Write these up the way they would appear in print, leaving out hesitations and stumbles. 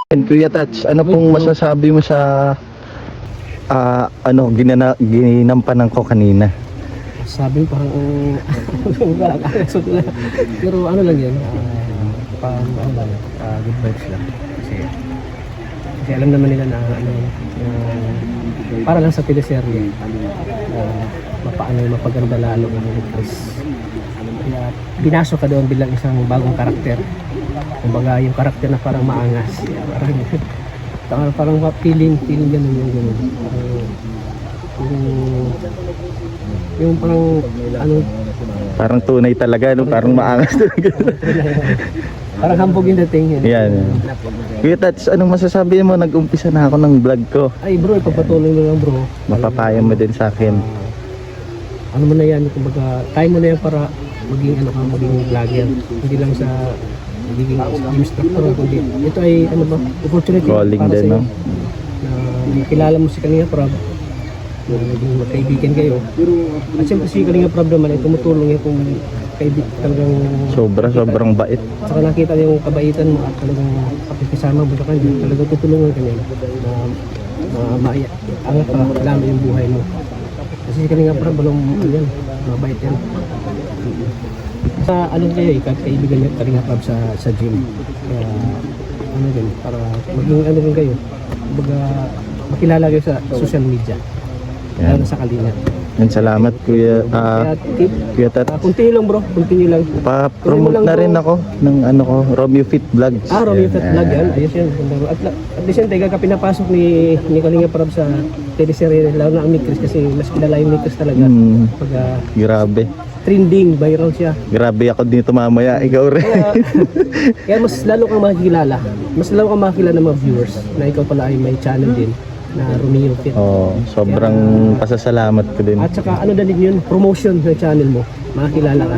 And Kuya Tats, ano pong masasabi mo sa ginampanan ko kanina? Sabi parang pero ano lang yan, good vibes lang kasi alam naman nila na para lang sa teleserye mapaganda lalo ng Chris. Kaya binasok ka doon bilang isang bagong karakter, kumbaga yung karakter na parang maangas, parang feeling ganun yung ganun, yung parang parang tunay talaga, no? Parang maangas talaga. parang hambog yung dating yan. Kuya Tats, anong masasabi mo? Nag-umpisa na ako ng vlog ko. Ay bro, ipapatuloy mo lang bro, Mapapaya mo din sa akin. ano mo na yan, kumbaga time mo na yan para maging maging vlogger, hindi lang sa magiging instructor, kundi ito ay opportunity Calling para din, sa'yo, no? na makilala mo si Kalinga Prab, na naging magkaibigan kayo. At siyempre si Kalinga Prab naman ay tumutulong yan kung talagang Sobrang bait. saka nakita niya yung kabaitan mo at talagang pakikisama mo sa kanya, talagang tutulungan kanya na angat pa lalo yung buhay mo. Kasi si Kalinga Prab, mabait yan. Sa kayo kaibigan niya Kalinga Prab sa gym. Kaya din, para maging din kayo. Kumbaga makilala kayo sa social media. Yan. Lalo sa Kalinga. Yan, salamat Kuya Kuya Tats. Continue lang bro, continue lang. Pa-promote na rin ako ng Romeo Fit Vlogs. Romeo Fit Vlog yan. Ayos yan. At least yan, teka pinapasok ni Kalinga Prab sa teleserye, lalo na ang Mikris kasi mas kilala yung Mikris talaga. Pag Grabe. trending, viral siya. Grabe ako dito mamaya. Ikaw rin. Kaya mas lalo kang makikilala. Mas lalo kang makikilala ng mga viewers na ikaw pala ay may channel din na Romeo Fit. Sobrang pasasalamat ko din. At saka din yun, promotion ng channel mo. Makakilala ka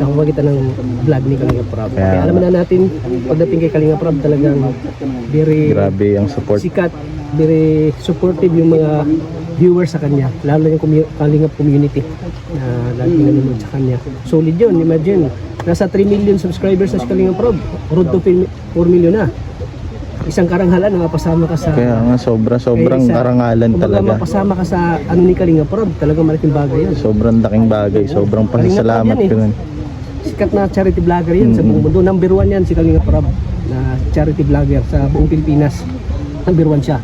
sa pamagitan ng vlog ni Kalinga Prab. Kaya alam na natin, pagdating kay Kalinga Prab, talagang very Grabe ang support. sikat, very supportive yung mga viewers sa kanya, lalo yung Kalinga community na lagi nanonood sa kanya. Solid yun, imagine, nasa 3 million subscribers na si Kalinga Prab, road to 4 million na. Isang karangalan na mapasama ka sa... Kaya nga, sobrang karangalan talaga. Mapasama ka sa ni Kalinga Prab, talagang malaking bagay yan. Sobrang laking bagay, sobrang pasasalamat ko nun. Sikat na charity vlogger yan sa buong mundo. Number 1 yan si Kalinga Prab na charity vlogger sa buong Pilipinas. Number 1 siya.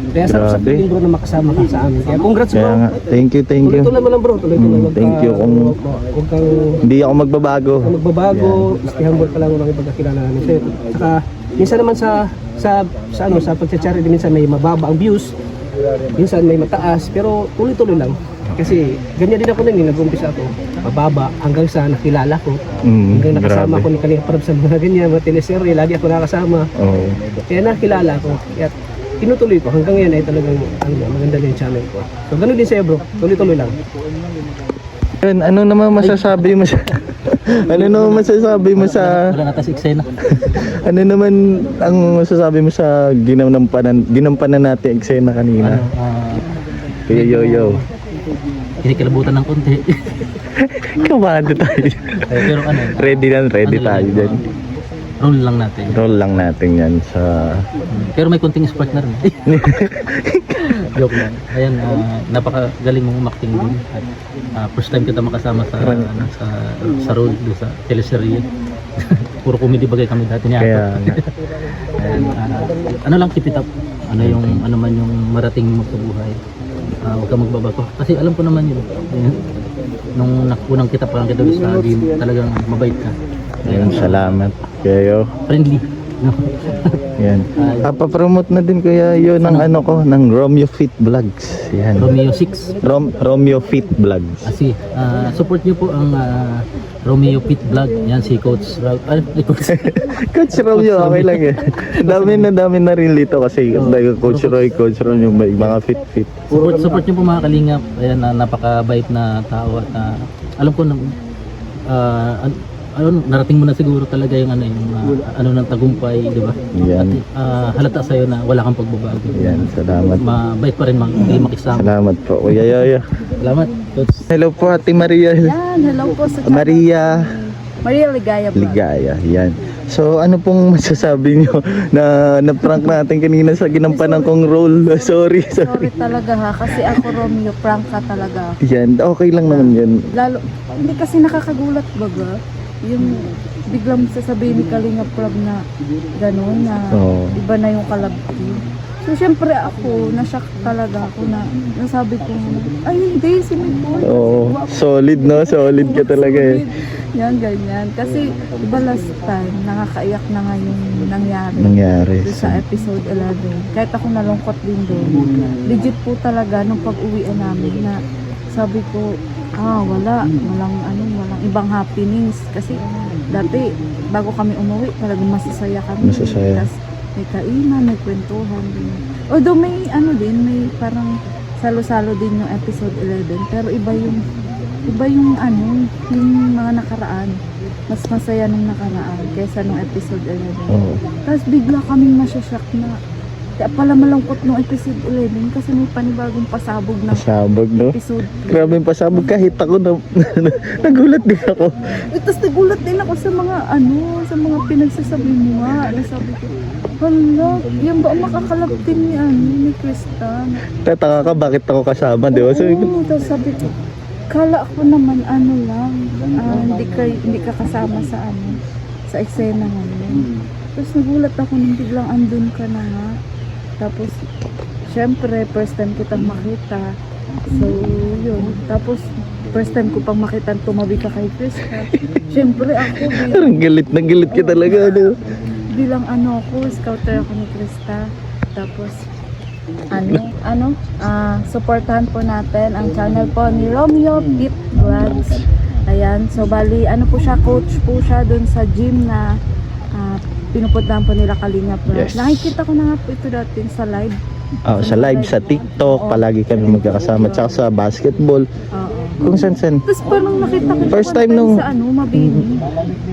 Kaya sarap sa feeling bro na makasama ka sa amin. Kaya congrats bro. Kaya nga, thank you. Tuloy-tuloy mo lang bro. Tuloy-tuloy. Thank you. Hindi ako magbabago. Istihan mo ka lang ng ipagkakilala namin sa'yo. Saka minsan naman sa pagcha-charity, minsan may mababa ang views, minsan may mataas, pero tuloy-tuloy lang. Kasi ganyan din ako nun, nag-umpisa ako mababa hanggang sa nakilala ko, hanggang nakasama ko ni Kalinga Prab sa mga ganyan, mga teleserye, lagi ako nakasama. Kaya nakilala ko, kaya tinutuloy ko hanggang ngayon ay talagang maganda din yung channel ko. So ganun din sa'yo bro, tuloy-tuloy lang. Ano naman masasabi mo sa Wala na tas eksena. ano naman ang masasabi mo sa ginampanan natin eksena kanina? Kaya yo. Kinikilabutan ng konti. Kabado tayo. Pero Ready tayo dyan. Roll lang natin yan sa... Pero may konting spark na rin. Joke lang. Ayan, napakagaling mong umakting din. At first time kita makasama sa role sa teleserye. Puro comedy bagay kami dati niya. Kaya And, keep it up. Ano man yung marating mo sa buhay. Huwag ka magbabago. Kasi alam ko naman yun. Nung unang kita pa lang kita sa gym, talagang mabait ka. Ayun, salamat kayo. Friendly. No? Yan. Papromote na din kuya yun ng ng Romeo Fit Vlogs. Yan. Romeo 6. Romeo Fit Vlogs. Support niyo po ang Romeo Fit Vlog. Yan si Coach Coach Romeo, okay lang eh. Dami na rin dito kasi Coach Roy yung may mga fit. Support niyo po mga kalingap. Ayan, napakabait na tao at alam ko na narating mo na siguro talaga yung ng tagumpay, di ba? Yan. At halata sa'yo na wala kang pagbabago. Yan, salamat. Mabait pa rin hindi makisama. Salamat po, Kuya Yoyo. Salamat, Coach. Hello po, Ate Maria. Yan, hello po sa Maria. Maria Ligaya Vlog. Ligaya, yan. So ano pong masasabi nyo na prank natin kanina sa ginampanan kong role? Sorry. Sorry talaga ha, kasi ako Romeo, prank ka talaga. Yan, okay lang naman yan. Lalo, hindi kasi nakakagulat baga. Yung biglang sasabihin ni Kalinga Prab na gano'n, na Oo. iba na yung kalabti. So syempre ako, na-shock talaga ako na nasabi ko, ay hindi, si Nicole. Oo, solid no? Solid ka talaga eh. Yan, ganyan. Kasi iba last time, nakakaiyak na nga yung Nangyari. doon sa episode 11. Kahit ako nalungkot din doon. Legit po talaga nung pag-uwian namin na sabi ko, walang ibang happenings. Kasi dati, bago kami umuwi, talagang masasaya kami. Masasaya. Tas may kainan, may kwentuhan din. Although may may parang salo-salo din yung episode 11. Pero iba yung yung mga nakaraan. Mas masaya nung nakaraan kaysa nung episode 11. Oo. Tapos bigla kaming masashock na kaya pala malungkot nung episode 11 kasi may panibagong pasabog na Pasabog no? episode. Grabe yung pasabog, kahit ako na nagulat din ako. Tapos nagulat din ako sa mga pinagsasabi mo nga. Sabi ko, hala, yan ba ang makakalaptin ni Krista? Tataka ka bakit ako kasama, di ba? Sabi ko, Tapos sabi ko, kala ko naman hindi ka kasama sa eksena ngayon. Tapos nagulat ako nung biglang andun ka na nga. Tapos, syempre, first time kitang makita. So, yun. Tapos, first time ko pang makita tumabi ka kay Krista. Syempre, ako parang galit ka talaga. Ano? bilang scouter ako ni Krista. Tapos, supportahan po natin ang channel po ni Romeo Pip Vlogs. Ayan, so bali, po siya, coach po siya dun sa gym na pinupuntahan po nila Kalinga Prab. Yes. Nakikita ko na nga po ito dati sa live. Sa live, sa TikTok, palagi kami magkakasama. Tsaka sa basketball. Oo. Kung san. Tapos parang nakita ko First one time nung- sa Mabini.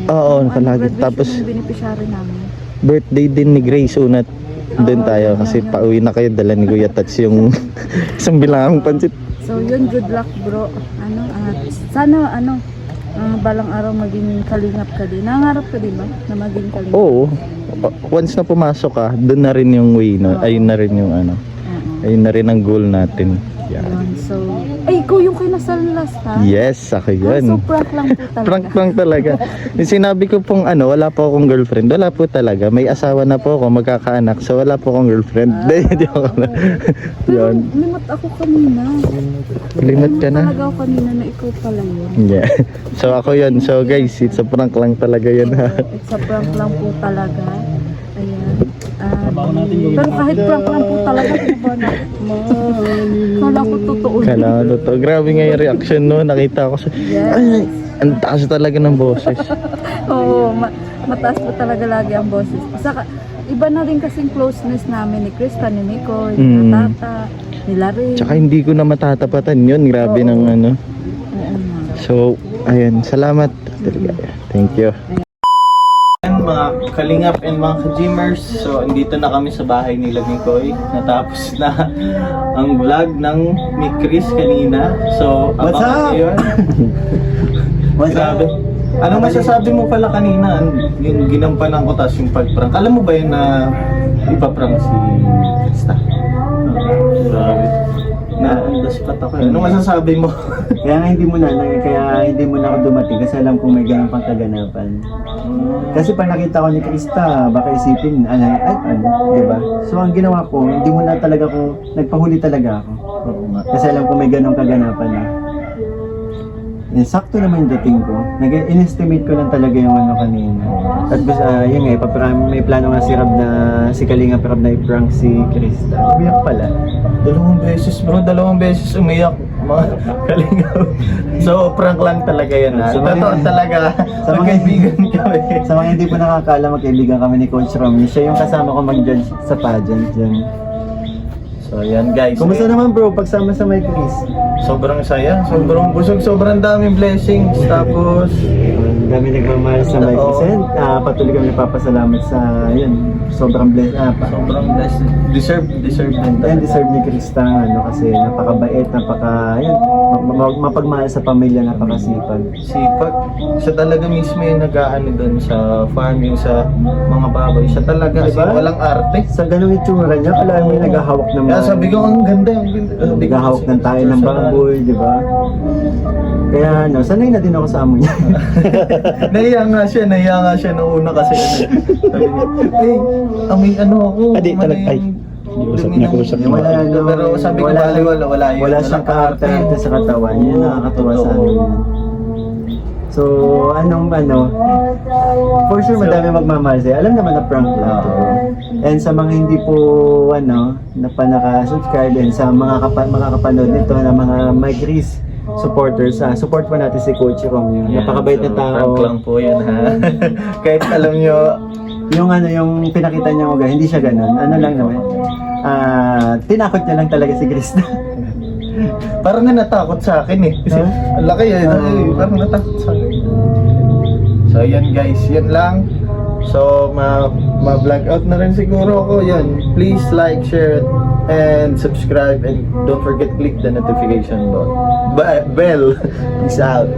Oo, palagi. Graduation Tapos, ng beneficiary namin. birthday din ni Grace Unat. Doon tayo kasi pauwi na kayo, dala ni Kuya Tats yung isang bilangang pansit. So yun, good luck bro. Sana balang araw maging kalingap ka din. Nangarap ka din ba na maging kalingap? Oo. Once na pumasok ka, doon na rin yung way, no? Ayun na rin yung ayun na rin ang goal natin. Yan. Yun, so, ikaw yung kinasal last time? Yes, ako yun. So prank lang po talaga. Prank lang talaga. Yung sinabi ko pong wala po akong girlfriend. Wala po talaga. May asawa na po ako, magkakaanak. So wala po akong girlfriend. Hindi ako na. Pero Yun. limot ako kanina. Limot ka na. Talaga ako kanina na ikaw pala yun. Yeah. So ako yun. So guys, it's a prank lang talaga yun ha. It's a prank lang po talaga. Ayan. Pero kahit prank lang po talaga, diba na? Kala ko totoo. Kala ko to. Grabe nga yung reaction no. Nakita ko sa... Yes. Ay, ang taas talaga ng boses. Oo, mataas po talaga lagi ang boses. Saka, iba na rin kasing closeness namin ni Krista, ni Nico, ni Tata, ni Larry. Tsaka hindi ko na matatapatan yun. Grabe ng Oo nga. So, ayun. Salamat. Thank you. Mga kalingap and mga ka-gymmers, so andito na kami sa bahay nila Mikoy. Natapos na ang vlog ng ni Chris kanina. So, What's abangan up? nyo yun. Grabe. Anong masasabi mo pala kanina? Yung ginampanan ko tas yung pag-prank. Alam mo ba yun na ipaprank si Krista? Grabe. Na-on-the-spot ako. Anong masasabi mo? Kaya hindi mo na ako dumating kasi alam kong may ganun pang kaganapan. Kasi pag nakita ko ni Krista, baka isipin, di ba? So ang ginawa ko, hindi mo na talaga nagpahuli talaga ako. Kasi alam ko may ganun kaganapan na. Sakto naman yung dating ko. In-estimate ko lang talaga yung kanina. At yun nga, may plano nga si Kalinga Prab na i-prank si Krista. Biyak pala. Dalawang beses umiyak mga kalingap. So, prank lang talaga yan ha. Totoo talaga. Sa mga Magkaibigan kami. Sa mga hindi po nakakaalam, magkaibigan kami ni Coach Romy. Siya yung kasama ko mag-judge sa pageant dyan. So yan guys. Kumusta naman bro, pagsama sa may Chris? Sobrang saya, sobrang busog, sobrang daming blessings. Tapos Ang dami nagmamahal sa may Chris. Oo. And patuloy kami nagpapasalamat sa, yun, sobrang blessed. sobrang blessed. Deserve din And talaga. deserve ni Krista, kasi napakabait, mapagmahal sa pamilya, napakasipag. Sipag. Siya talaga mismo yung nag-aano doon sa farming, sa mga baboy. Siya talaga, as in, Diba? walang arte. Sa ganung itsura niya, pala mo yung naghahawak ng Kaya sabi ko, ang ganda. Ang ganda. naghahawak ng tayo ng baboy, di ba? Kaya sanay na din ako sa amo niya. Nahiya nga siya nung una kasi sabi niya, amoy ano ako. Adi, umano ay, yung di-usap dumi na ng- kausap Wala, Pero sabi ko, wala yun. Wala siyang kaarte sa katawan. Yun nakakatuwa sa Totoo. amin. So, for sure madami magmamahal sa'yo. Alam naman na prank lang to. And sa mga hindi po, na pa naka-subscribe and sa mga makakapanood nito na mga My Chris supporters, support po natin si Coach Romeo. Napakabait na tao. Prank lang po yun ha. Kahit alam nyo, Yung pinakita niya mo, hindi siya ganun. Ano lang naman. Tinakot niya lang talaga si Chris. parang nga natakot sa akin eh. Kasi Huh? ang laki eh. Parang natakot sa akin. So yan guys, yan lang. So ma-vlog out na rin siguro ako. Yan. Please like, share, and subscribe. And don't forget click the notification bell. Peace out.